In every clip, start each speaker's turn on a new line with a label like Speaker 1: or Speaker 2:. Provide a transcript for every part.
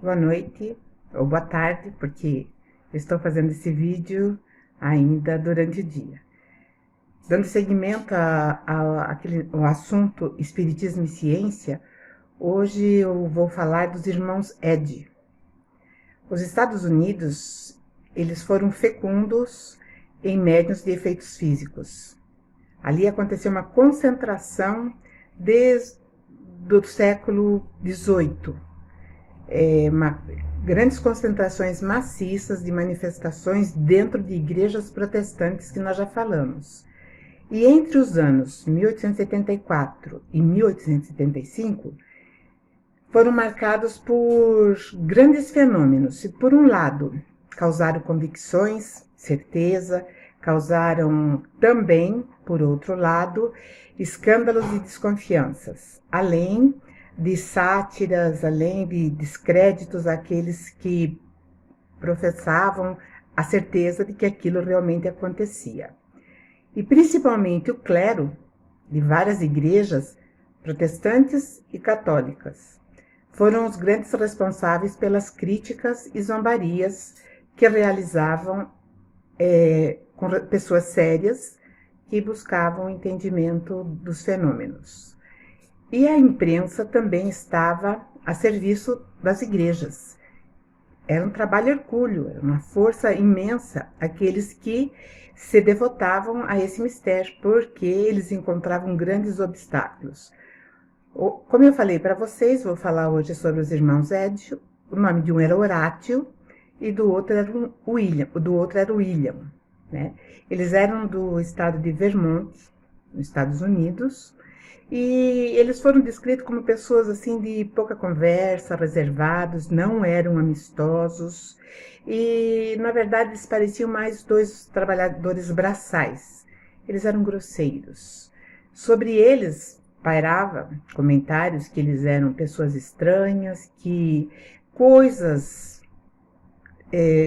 Speaker 1: boa noite ou boa tarde, porque eu estou fazendo esse vídeo ainda durante o dia. Dando seguimento ao assunto Espiritismo e Ciência, hoje eu vou falar dos irmãos Ed. Os Estados Unidos, eles foram fecundos em médiuns de efeitos físicos. Ali aconteceu uma concentração desde o século XVIII. Grandes concentrações maciças de manifestações dentro de igrejas protestantes que nós já falamos. E entre os anos 1874 e 1875, foram marcados por grandes fenômenos. Por um lado, causaram convicções, certeza, causaram também, por outro lado, escândalos e desconfianças, além de sátiras, além de descréditos àqueles que professavam a certeza de que aquilo realmente acontecia. E principalmente o clero de várias igrejas protestantes e católicas foram os grandes responsáveis pelas críticas e zombarias que realizavam com pessoas sérias que buscavam o entendimento dos fenômenos. E a imprensa também estava a serviço das igrejas. Era um trabalho hercúleo, era uma força imensa aqueles que se devotavam a esse mistério, porque eles encontravam grandes obstáculos. Como eu falei para vocês, vou falar hoje sobre os irmãos Ed. O nome de um era Horatio e do outro era William. Né? Eles eram do estado de Vermont, nos Estados Unidos, e eles foram descritos como pessoas assim de pouca conversa, reservados, não eram amistosos e, na verdade, eles pareciam mais dois trabalhadores braçais. Eles eram grosseiros. Sobre eles pairava comentários que eles eram pessoas estranhas, que coisas,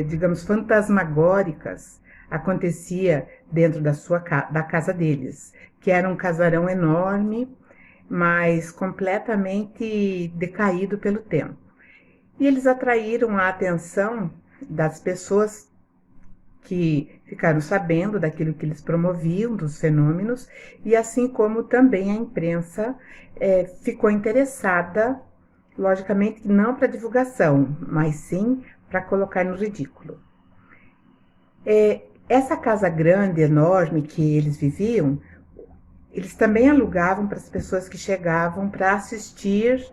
Speaker 1: digamos, fantasmagóricas acontecia dentro da casa deles, que era um casarão enorme, mas completamente decaído pelo tempo. E eles atraíram a atenção das pessoas que ficaram sabendo daquilo que eles promoviam, dos fenômenos, e assim como também a imprensa ficou interessada, logicamente não para divulgação, mas sim para colocar no ridículo. Essa casa grande, enorme que eles viviam, eles também alugavam para as pessoas que chegavam para assistir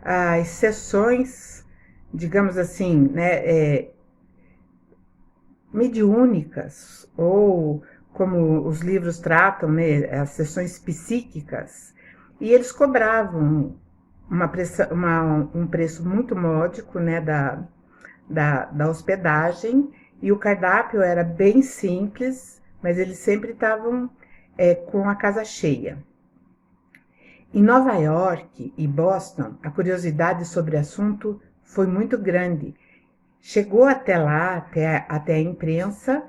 Speaker 1: às sessões, digamos assim, né, mediúnicas, ou como os livros tratam, né, as sessões psíquicas, e eles cobravam um preço muito módico, né, da hospedagem, e o cardápio era bem simples, mas eles sempre estavam com a casa cheia. Em Nova York e Boston, a curiosidade sobre o assunto foi muito grande. Chegou até lá, até a imprensa,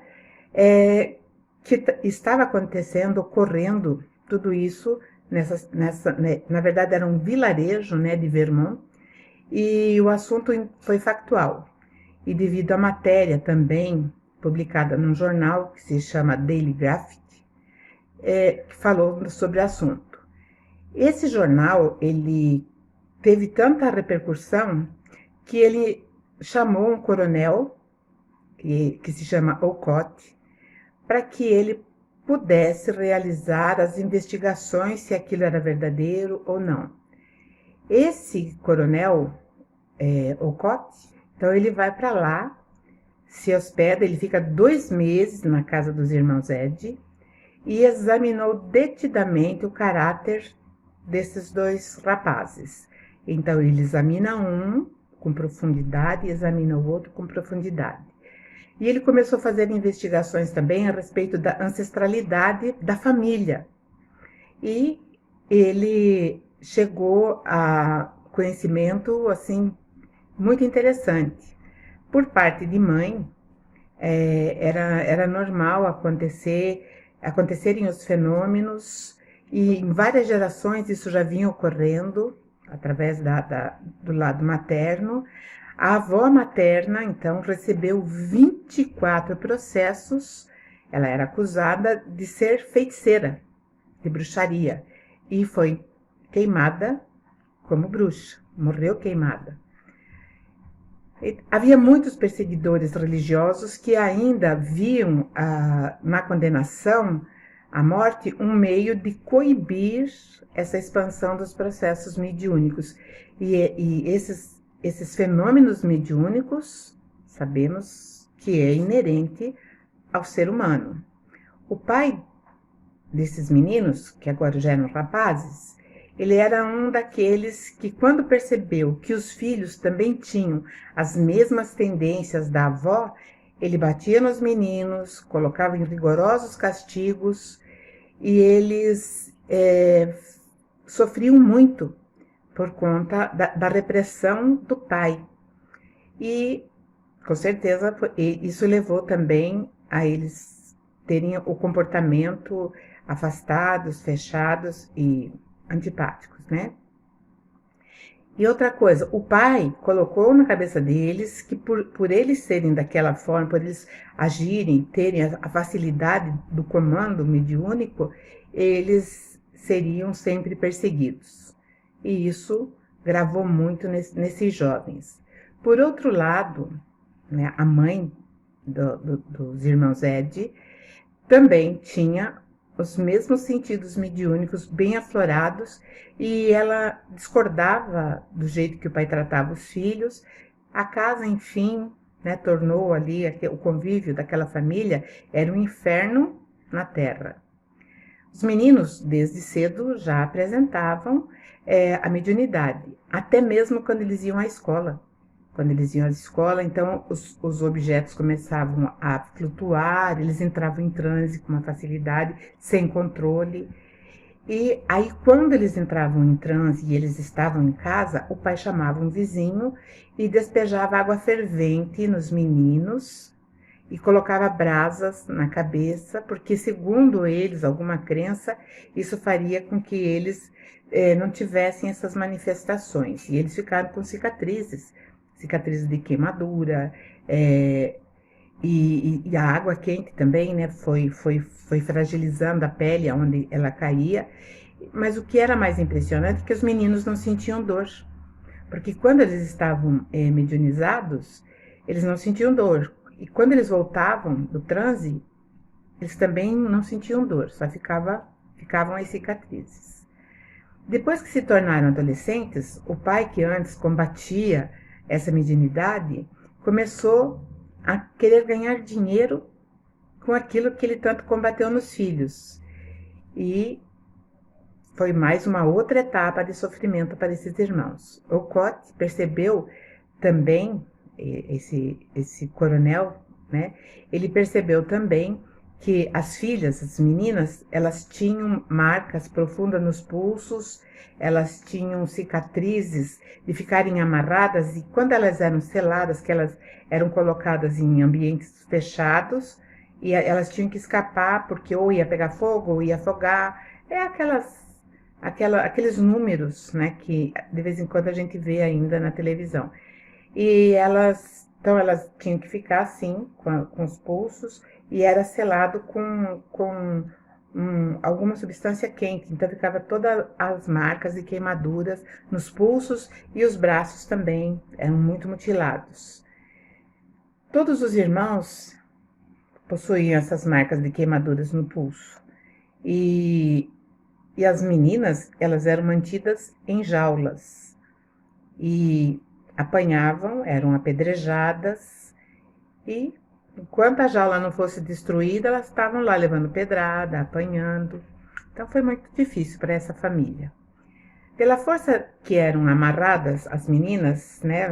Speaker 1: que estava acontecendo, ocorrendo tudo isso, na verdade era um vilarejo, né, de Vermont, e o assunto foi factual. E devido à matéria também publicada num jornal que se chama Daily Graphic, que falou sobre o assunto. Esse jornal, ele teve tanta repercussão que ele chamou um coronel, que se chama Olcott, para que ele pudesse realizar as investigações se aquilo era verdadeiro ou não. Esse coronel, Olcott, então ele vai para lá, se hospeda, ele fica 2 meses na casa dos irmãos Ed e examinou detidamente o caráter desses 2 rapazes. Então ele examina um com profundidade e examina o outro com profundidade. E ele começou a fazer investigações também a respeito da ancestralidade da família. E ele chegou a conhecimento, assim, muito interessante. Por parte de mãe, era normal acontecerem os fenômenos, e em várias gerações isso já vinha ocorrendo, através do lado materno, A avó materna, então, recebeu 24 processos. Ela era acusada de ser feiticeira, de bruxaria, e foi queimada como bruxa, morreu queimada. Havia muitos perseguidores religiosos que ainda viam na condenação à morte um meio de coibir essa expansão dos processos mediúnicos. E esses fenômenos mediúnicos, sabemos que é inerente ao ser humano. O pai desses meninos, que agora já eram rapazes, ele era um daqueles que, quando percebeu que os filhos também tinham as mesmas tendências da avó, ele batia nos meninos, colocava em rigorosos castigos, e eles sofriam muito por conta da repressão do pai. E, com certeza, isso levou também a eles terem o comportamento afastados, fechados e antipáticos, né? E outra coisa, o pai colocou na cabeça deles que por eles serem daquela forma, por eles agirem, terem a facilidade do comando mediúnico, eles seriam sempre perseguidos. E isso gravou muito nesses jovens. Por outro lado, né, a mãe dos irmãos Ed também tinha os mesmos sentidos mediúnicos bem aflorados, e ela discordava do jeito que o pai tratava os filhos. A casa, enfim, né, tornou ali o convívio daquela família era um inferno na terra. Os meninos, desde cedo, já apresentavam a mediunidade, até mesmo quando eles iam à escola. Quando eles iam à escola, então os objetos começavam a flutuar, eles entravam em transe com uma facilidade, sem controle. E aí, quando eles entravam em transe e eles estavam em casa, o pai chamava um vizinho e despejava água fervente nos meninos e colocava brasas na cabeça, porque, segundo eles, alguma crença, isso faria com que eles não tivessem essas manifestações. E eles ficaram com cicatrizes de queimadura, e a água quente também, né, foi fragilizando a pele onde ela caía. Mas o que era mais impressionante é que os meninos não sentiam dor, porque quando eles estavam mediunizados, eles não sentiam dor. E quando eles voltavam do transe, eles também não sentiam dor, só ficavam as cicatrizes. Depois que se tornaram adolescentes, o pai, que antes combatia essa mediunidade, começou a querer ganhar dinheiro com aquilo que ele tanto combateu nos filhos. E foi mais uma outra etapa de sofrimento para esses irmãos. Olcott percebeu também, esse coronel, né, ele percebeu também que as filhas, as meninas, elas tinham marcas profundas nos pulsos, elas tinham cicatrizes de ficarem amarradas, e quando elas eram seladas, que elas eram colocadas em ambientes fechados, e elas tinham que escapar, porque ou ia pegar fogo, ou ia afogar. Aqueles números, né, que de vez em quando a gente vê ainda na televisão. E elas tinham que ficar assim, com os pulsos, e era selado com alguma substância quente. Então ficava todas as marcas e queimaduras nos pulsos, e os braços também eram muito mutilados. Todos os irmãos possuíam essas marcas de queimaduras no pulso. E as meninas, elas eram mantidas em jaulas e apanhavam, eram apedrejadas, e enquanto a jaula não fosse destruída, elas estavam lá levando pedrada, apanhando. Então foi muito difícil para essa família. Pela força que eram amarradas as meninas, né,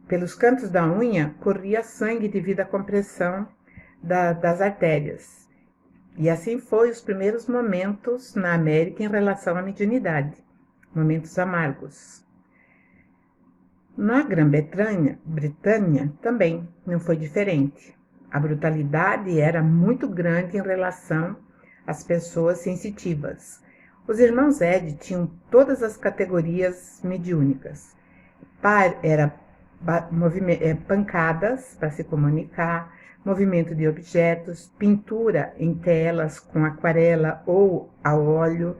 Speaker 1: pelos cantos da unha corria sangue devido à compressão das artérias. E assim foi os primeiros momentos na América em relação à mediunidade, momentos amargos. Na Grã-Bretanha também não foi diferente. A brutalidade era muito grande em relação às pessoas sensitivas. Os irmãos Ed tinham todas as categorias mediúnicas. Era pancadas para se comunicar, movimento de objetos, pintura em telas com aquarela ou a óleo,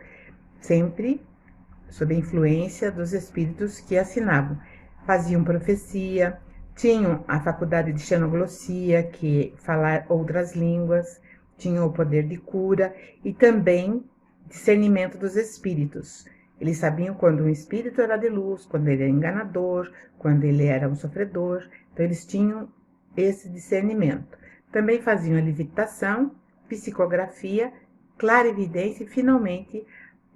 Speaker 1: sempre sob a influência dos espíritos que assinavam. Faziam profecia, tinham a faculdade de xenoglossia, que falar outras línguas, tinham o poder de cura e também discernimento dos espíritos. Eles sabiam quando um espírito era de luz, quando ele era enganador, quando ele era um sofredor. Então, eles tinham esse discernimento. Também faziam a levitação, psicografia, clarividência e, finalmente,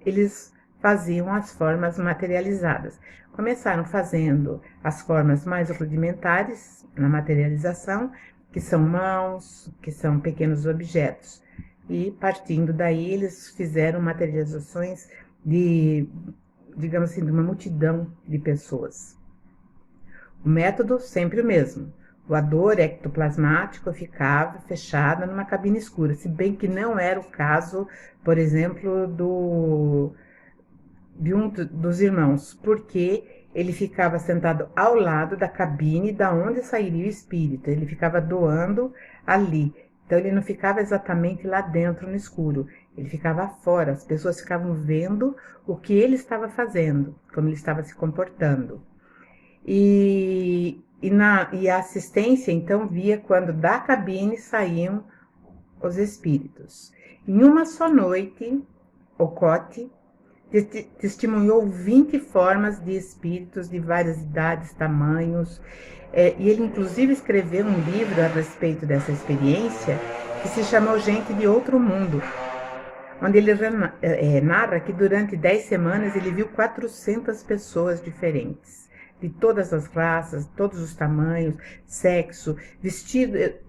Speaker 1: eles faziam as formas materializadas. Começaram fazendo as formas mais rudimentares na materialização, que são mãos, que são pequenos objetos. E, partindo daí, eles fizeram materializações digamos assim, de uma multidão de pessoas. O método sempre o mesmo. O ador ectoplasmático ficava fechado numa cabine escura, se bem que não era o caso, por exemplo, de um dos irmãos, porque ele ficava sentado ao lado da cabine da onde sairia o espírito, ele ficava doando ali. Então, ele não ficava exatamente lá dentro no escuro, ele ficava fora, as pessoas ficavam vendo o que ele estava fazendo, como ele estava se comportando. E a assistência, então, via quando da cabine saíam os espíritos. Em uma só noite, Ocote testemunhou 20 formas de espíritos de várias idades, tamanhos, e ele inclusive escreveu um livro a respeito dessa experiência que se chamou Gente de Outro Mundo, onde ele narra que durante 10 semanas ele viu 400 pessoas diferentes, de todas as raças, todos os tamanhos, sexo,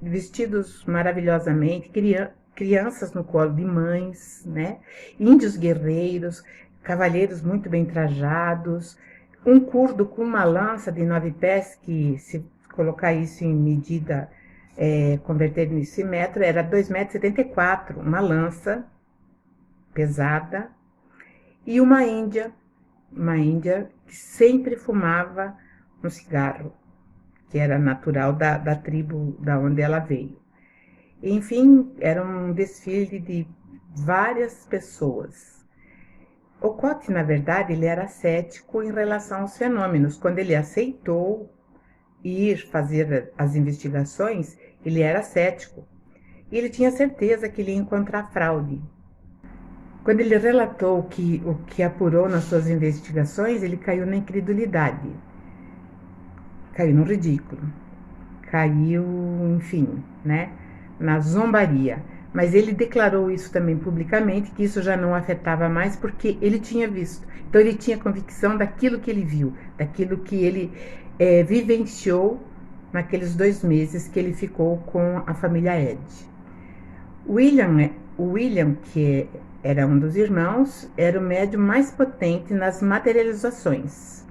Speaker 1: vestidos maravilhosamente, crianças no colo de mães, né? Índios guerreiros, cavalheiros muito bem trajados, um curdo com uma lança de 9 pés, que se colocar isso em medida, converter isso em metro, era 2,74 m, uma lança pesada, e uma índia que sempre fumava um cigarro, que era natural da tribo da onde ela veio. Enfim, era um desfile de várias pessoas. Ocote, na verdade, ele era cético em relação aos fenômenos. Quando ele aceitou ir fazer as investigações, ele era cético. E ele tinha certeza que ele ia encontrar fraude. Quando ele relatou o que apurou nas suas investigações, ele caiu na incredulidade, caiu no ridículo, caiu, enfim, né, na zombaria. Mas ele declarou isso também publicamente, que isso já não afetava mais, porque ele tinha visto. Então ele tinha convicção daquilo que ele viu, daquilo que ele vivenciou naqueles 2 meses que ele ficou com a família Ed. O William, que era um dos irmãos, era o médium mais potente nas materializações.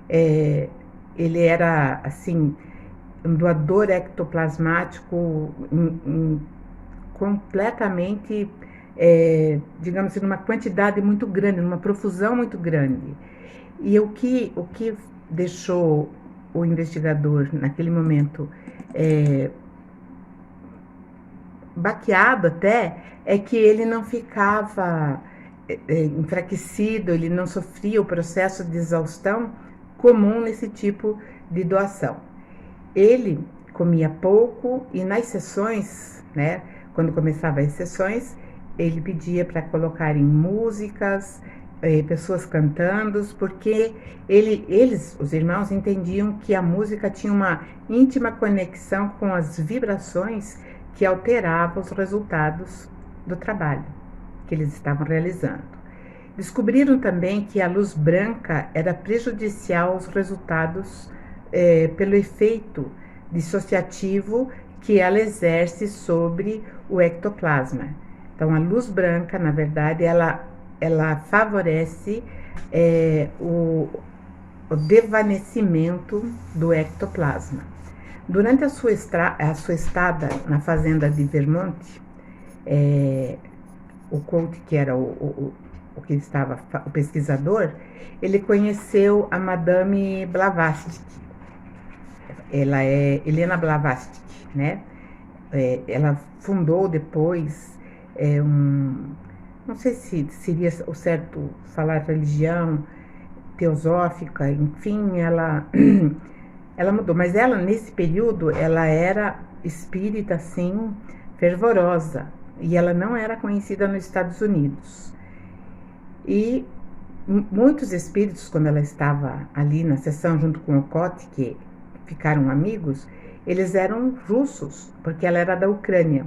Speaker 1: Ele era, assim, um doador ectoplasmático completamente, digamos assim, numa quantidade muito grande, numa profusão muito grande. E o que deixou o investigador, naquele momento, baqueado até, é que ele não ficava enfraquecido, ele não sofria o processo de exaustão comum nesse tipo de doação. Ele comia pouco e nas sessões, né, quando começava as sessões, ele pedia para colocarem músicas, pessoas cantando, porque eles, os irmãos, entendiam que a música tinha uma íntima conexão com as vibrações que alteravam os resultados do trabalho que eles estavam realizando. Descobriram também que a luz branca era prejudicial aos resultados pelo efeito dissociativo que ela exerce sobre o ectoplasma. Então, a luz branca, na verdade, ela favorece o desvanecimento do ectoplasma. Durante a sua estada na fazenda de Vermont, o Colt, que era o o pesquisador, ele conheceu a Madame Blavatsky. Ela é Helena Blavatsky, né? Ela fundou depois não sei se seria o certo falar religião teosófica, enfim, ela mudou, mas ela nesse período ela era espírita assim fervorosa e ela não era conhecida nos Estados Unidos. E muitos espíritos, quando ela estava ali na sessão junto com o Cote, que ficaram amigos, eles eram russos, porque ela era da Ucrânia.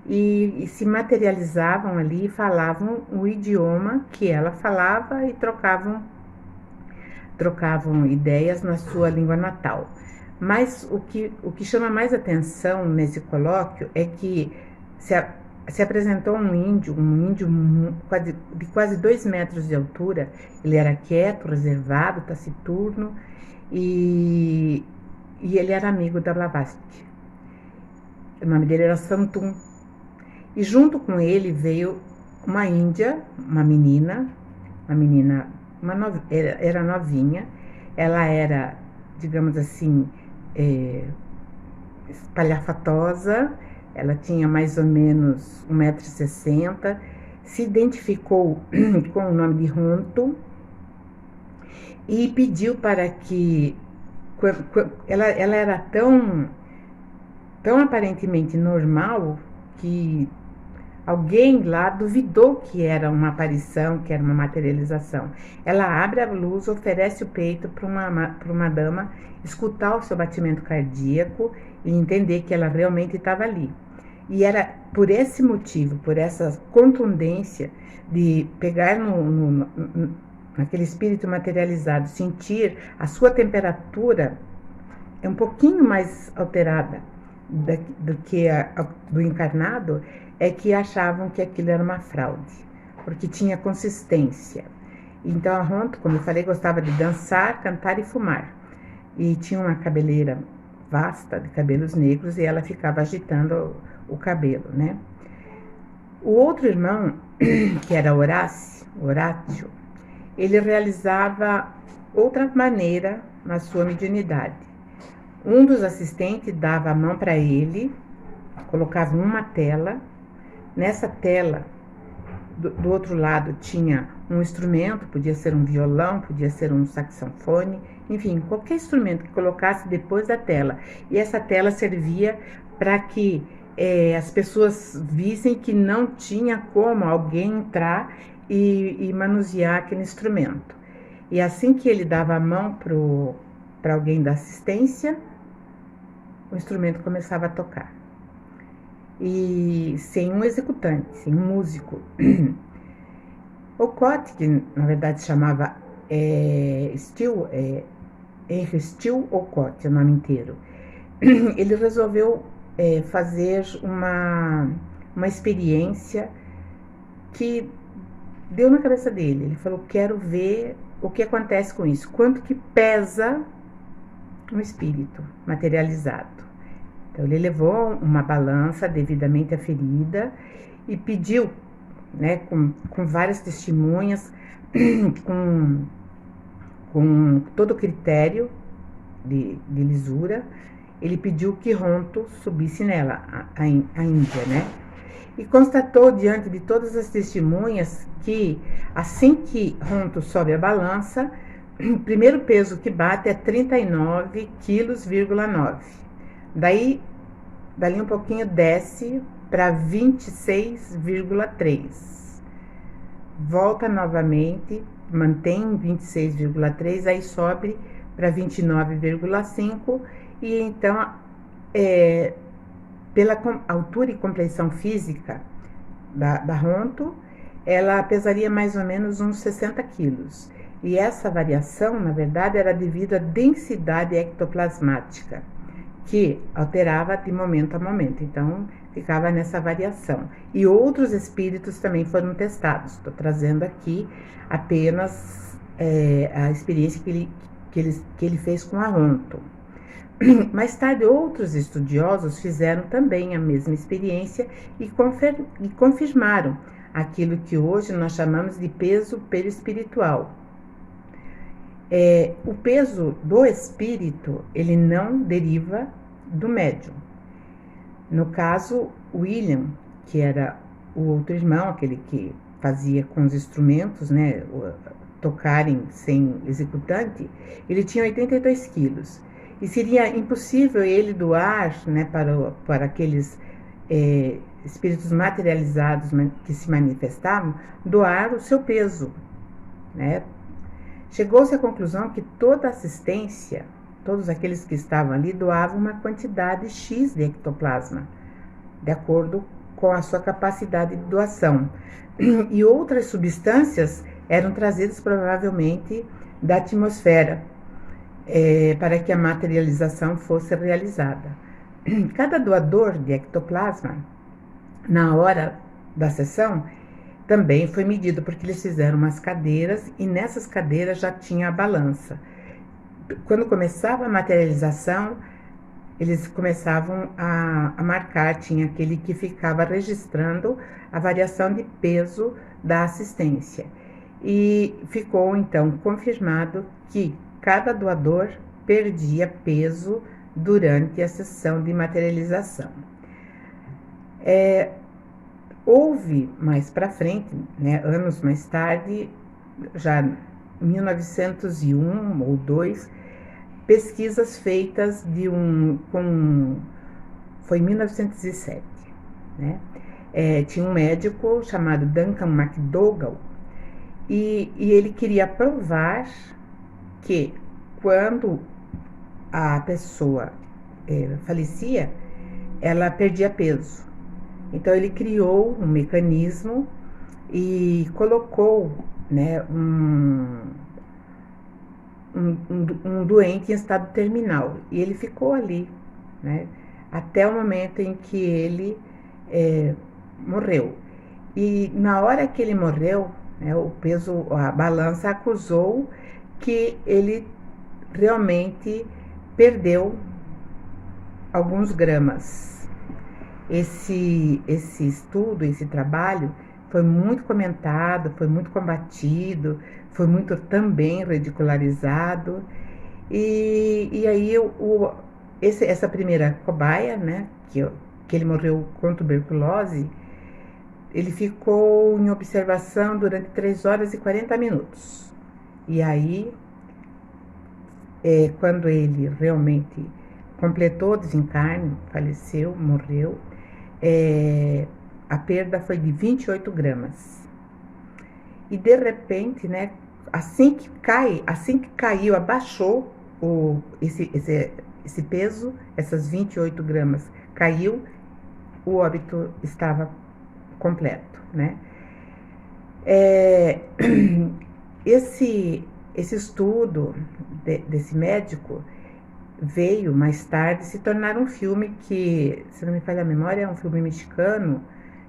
Speaker 1: E se materializavam ali e falavam o idioma que ela falava e trocavam ideias na sua língua natal. Mas o que chama mais atenção nesse colóquio é que se apresentou um índio de quase 2 metros de altura. Ele era quieto, reservado, taciturno, e ele era amigo da Blavatsky. O nome dele era Santum. E junto com ele veio uma índia, uma menina, era novinha. Ela era, digamos assim, espalhafatosa. Ela tinha mais ou menos 1,60 m, se identificou com o nome de Ronto e pediu para que... Ela era tão aparentemente normal que alguém lá duvidou que era uma aparição, que era uma materialização. Ela abre a luz, oferece o peito para uma dama escutar o seu batimento cardíaco e entender que ela realmente estava ali. E era por esse motivo, por essa contundência de pegar naquele espírito materializado, sentir a sua temperatura um pouquinho mais alterada do que do encarnado, é que achavam que aquilo era uma fraude, porque tinha consistência. Então a Ronto, como eu falei, gostava de dançar, cantar e fumar. E tinha uma cabeleira vasta de cabelos negros e ela ficava agitando o cabelo, né? O outro irmão, que era Horácio, ele realizava outra maneira na sua mediunidade. Um dos assistentes dava a mão para ele, colocava uma tela. Nessa tela, do outro lado, tinha um instrumento, podia ser um violão, podia ser um saxofone, enfim, qualquer instrumento que colocasse depois da tela. E essa tela servia para que as pessoas vissem que não tinha como alguém entrar e manusear aquele instrumento. E assim que ele dava a mão para alguém da assistência, o instrumento começava a tocar. E sem um executante, sem um músico. O Cote, que na verdade chamava Henry Steele Olcott, o nome inteiro, ele resolveu fazer uma experiência que deu na cabeça dele. Ele falou: quero ver o que acontece com isso, quanto que pesa um espírito materializado. Então ele levou uma balança devidamente aferida e pediu, né, com várias testemunhas, com todo o critério de lisura, ele pediu que Ronto subisse nela, a Índia, né? E constatou diante de todas as testemunhas que assim que Ronto sobe a balança, o primeiro peso que bate é 39,9 kg. Dali um pouquinho desce para 26,3. Volta novamente, mantém 26,3, aí sobe para 29,5 e então, pela altura e compleição física da Ronto, ela pesaria mais ou menos uns 60 quilos. E essa variação, na verdade, era devido à densidade ectoplasmática, que alterava de momento a momento. Então, ficava nessa variação. E outros espíritos também foram testados. Estou trazendo aqui apenas a experiência que ele fez com a Ronto. Mais tarde, outros estudiosos fizeram também a mesma experiência e confirmaram aquilo que hoje nós chamamos de peso perispiritual. O peso do espírito, ele não deriva do médium. No caso, William, que era o outro irmão, aquele que fazia com os instrumentos, né, tocarem sem executante, ele tinha 82 quilos. E seria impossível ele doar, né, para aqueles espíritos materializados que se manifestavam, doar o seu peso, né? Chegou-se à conclusão que toda assistência, todos aqueles que estavam ali, doavam uma quantidade X de ectoplasma, de acordo com a sua capacidade de doação. E outras substâncias eram trazidas provavelmente da atmosfera, para que a materialização fosse realizada. Cada doador de ectoplasma, na hora da sessão, também foi medido, porque eles fizeram umas cadeiras e nessas cadeiras já tinha a balança. Quando começava a materialização, eles começavam a marcar, tinha aquele que ficava registrando a variação de peso da assistência. E ficou então confirmado que cada doador perdia peso durante a sessão de materialização. Houve mais para frente, né, anos mais tarde, já em 1901 ou 2, pesquisas feitas foi em 1907, né? Tinha um médico chamado Duncan McDougall e ele queria provar que quando a pessoa falecia, ela perdia peso. Então ele criou um mecanismo e colocou, né, um doente em estado terminal. E ele ficou ali, né, até o momento em que ele morreu. E na hora que ele morreu, né, a balança acusou que ele realmente perdeu alguns gramas. Esse estudo, esse trabalho foi muito comentado, foi muito combatido, foi muito também ridicularizado. E aí essa primeira cobaia, né, que ele morreu com tuberculose, ele ficou em observação durante 3 horas e 40 minutos. E aí, quando ele realmente completou o desencarne, faleceu, morreu, a perda foi de 28 gramas. E de repente, né, assim que caiu, abaixou esse peso, essas 28 gramas, caiu, o óbito estava completo, né? Esse estudo desse médico veio mais tarde se tornar um filme que, se não me falha a memória, é um filme mexicano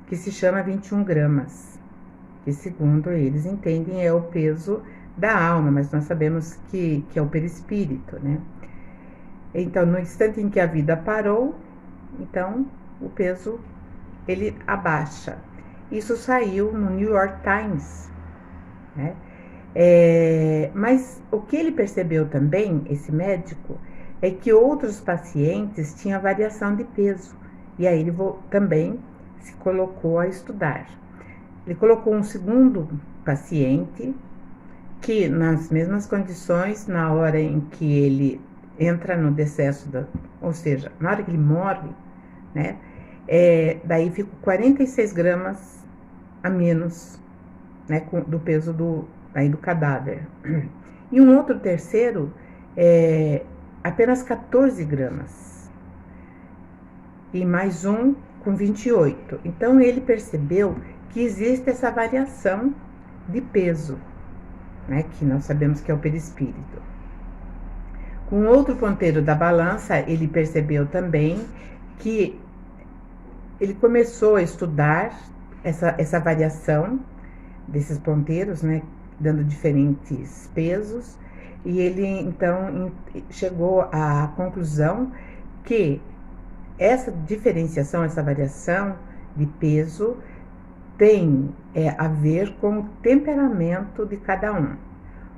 Speaker 1: que se chama 21 gramas, que segundo eles entendem é o peso da alma, mas nós sabemos que é o perispírito, né? Então, no instante em que a vida parou, então o peso ele abaixa. Isso saiu no New York Times, né? Mas o que ele percebeu também, esse médico, é que outros pacientes tinham variação de peso. E aí ele também se colocou a estudar. Ele colocou um segundo paciente que, nas mesmas condições, na hora em que ele entra no decesso, ou seja, na hora que ele morre, né, daí fica 46 gramas a menos, né, do peso do cadáver. E um outro terceiro, apenas 14 gramas. E mais um com 28. Então ele percebeu que existe essa variação de peso, né, que nós sabemos que é o perispírito. Com outro ponteiro da balança, ele percebeu também que ele começou a estudar essa variação desses ponteiros, né, dando diferentes pesos, e ele então chegou à conclusão que essa diferenciação, essa variação de peso tem a ver com o temperamento de cada um.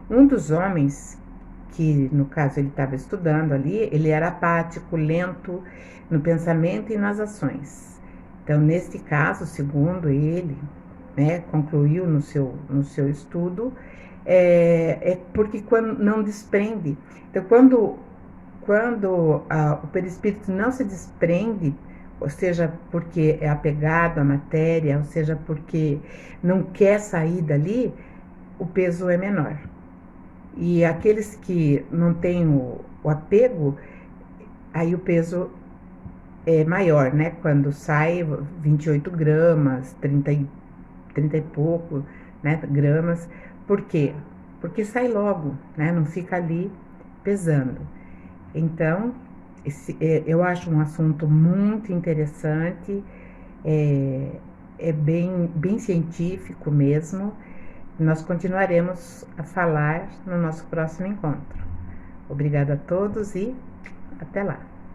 Speaker 1: Um dos homens, que no caso ele estava estudando ali, ele era apático, lento no pensamento e nas ações. Então, neste caso, segundo ele, concluiu no seu estudo, porque quando não desprende. Então, quando o perispírito não se desprende, ou seja, porque é apegado à matéria, ou seja, porque não quer sair dali, o peso é menor. E aqueles que não têm o apego, aí o peso é maior, né? Quando sai 28 gramas, 30 e pouco, né, gramas. Por quê? Porque sai logo, né? Não fica ali pesando. Então, eu acho um assunto muito interessante, bem científico mesmo. Nós continuaremos a falar no nosso próximo encontro. Obrigada a todos e até lá.